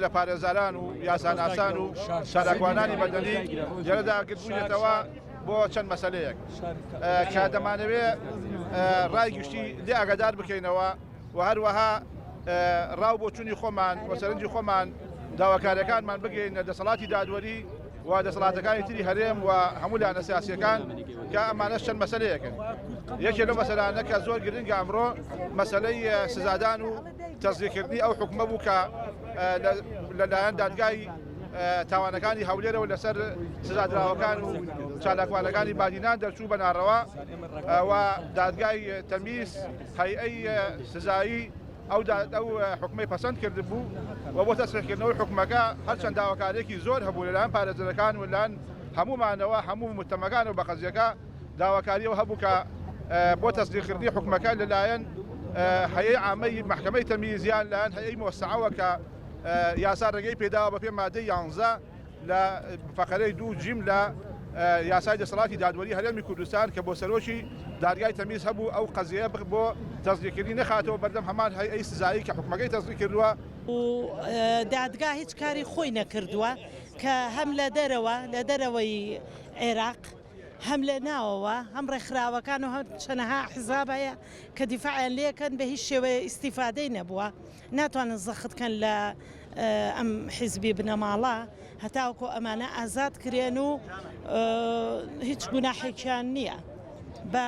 لە پارێزاران و یاساناسان و شارەکوانانی بەدەنی لێرەدا گرتبوونێتەوە بۆ چەند مەسەلەیەک کە دەمانەوێت ڕای گشتی لێ ئاگادار بکەینەوە و هەروەها ڕاو بۆ چوونی خۆمان و سەرنجی خۆمان داواکاریەکانمان بگەینە دەسەڵاتی دادوەری و دەسەڵاتەکانی تری هەرێم و هەموو لایەنە سیاسیەکان کە ئەمانە چەند مەسەلەیەکن. یەکێ لەو مەسەلانە کە زۆر گرنگە ئەمڕۆ مەسەلەی سزادان و تەزیقکردنی ئەو حکومە بوو کە لەلایەن دادگای تاوانەکانی هەولێرەوە لەسەر سزادراوەکان و چالاکوانەکانی بادینان دەرچوو بە ناڕەوا و دادگای تەمیز هەیئەی سزایی ئەو حکومەی پەسەند کرد بوو و بۆ تەسریحکردنەوەی حکومەکە هەرچەند داواکاریەکی زۆر هەبوو لەلایەن پارێزەرەکان و لەلایەن هەمومانەوە هەموو متەمەکان و بە قەزیەکە داواکاریەوە هەبوو کە بۆ تەسریحکردنی حکومەکە لەلایەن هەیەی عامەی محکەمەی تەمیزیان لەلایەن هەیەی مۆسەعەوە کە یاسا ڕێگەی پێداوە بە پێ مادەی 11 لە فەقەرەی 2 جیم لە یاسای دەسەڵاتی دادوەری هەرێمی کوردستان کە بۆ سەرۆکی دادگای تەمیز هەبوو ئەو قەزیە بۆ تەزیقکردنی نەخاتەوە بەردەم هەمان هەیئەی سزایی کە حکومەکەی تەزیق کردووە و دادگا هیچ کاری خۆی نەکردووە کە هەم لە دەرەوەی عێراق هەم لە ناوەوە هەم ڕێکخراوەکان و هەم چەنەها حزاب هەیە کە دیفاعیان لێکەن بە هیچ شێوەیە ئیسیفادەی نەبووە ناتوانن زەختکەن لە ئەم حیزبی بنەماڵە هەتاوەکو ئەمانە ئازاد کرێن و هیچ گوناحێکیان نییە بە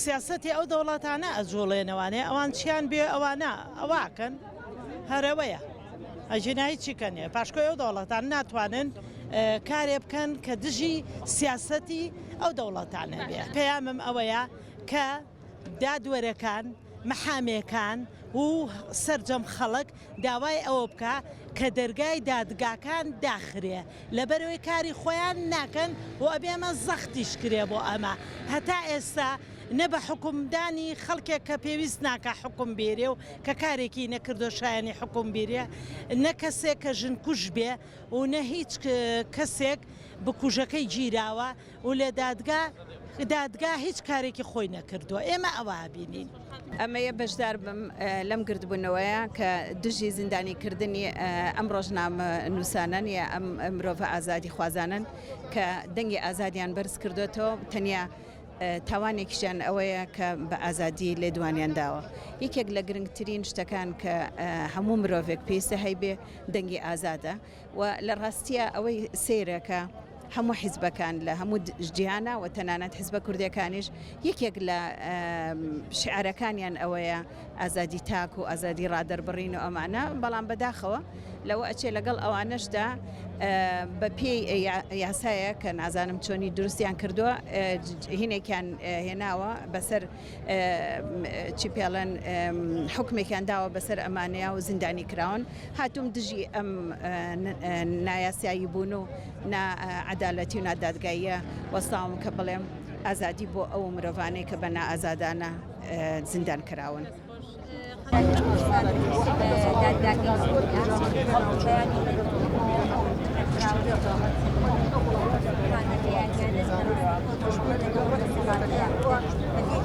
سیاسەتی ئەو دەوڵاتانە ئەجۆڵێنەوانێ ئەوان چیان بێ ئەوانە ئەواکەن هەرەوەیە ئەژینایی چیکەنێ پاشکۆی ئەو دەوڵەتان ناتوانن کارێ بکەن کە دژی سیاسەتی ئەو دەوڵەتانە بێ پەیامم ئەوەیە کە دادوەرەکان محامێکان و سەرجەم خەڵک داوای ئەوە بکە کە دەرگای دادگاکان داخرێ لەبەرەوەی کاری خۆیان ناکەن و ئەبێمە زەختیش کرێ بۆ ئەمە هەتا ئێستا نە بە حکومدانی خەڵکێک کە پێویست ناکە حکوم بێرێ و کە کارێکی نەکردو شایانی حکوم بێرێ نە کەسێک کە ژن کوژ بێ و نە هیچ کەسێک بکوژەکەی گیراوە و لە دادگا هیچ کارێکی خۆی نەکردووە ئێمە ئەوە بینین. ئەمەیە بەشدار بم لەم گردبوونەوەیە کە دژی زیندانیکردنی ئەم ڕۆژنامە نووسانن یا ئەم مرۆڤ ئازادی خوازانن کە دەنگی ئازادیان بەرز کردوێتەوە تەنیا تاوانێکیشیان ئەوەیە کە بە ئازادی لێ دوانیان داوە. یەکێک لە گرنگترین شتەکان کە هەموو مرۆڤێک پێویستە هەیبێ دەنگی ئازادە و لە ڕاستیە ئەوەی سێرەکە هەموو حیزبەکان لە هەموو جیهانە و تەنانەت حیزبە کوردیەکانیش یەکێک لە شعارەکانیان ئەوەیە ئازادی تاک و ئازادی ڕادەربڕین و ئەمانە بەڵام بەداخەوە لەوە ئەچێ لەگەڵ ئەوانەشدا بە پێی یاسایە کە نازانم چۆنی دروستیان کردووە هینێکیان هێناوە بەسەر چی پێڵەن حکمێکیان داوە بەسەر ئەمانەیە و زیندانی کراون هاتووم دژی ئەم نایاسایی بوون و نائەدالەتی و نادادگاییە وەستاوم کە بڵێم ئازادی بۆ ئەو مرۆڤانەی کە بە نائازادانە زیندان کراون. Thank you.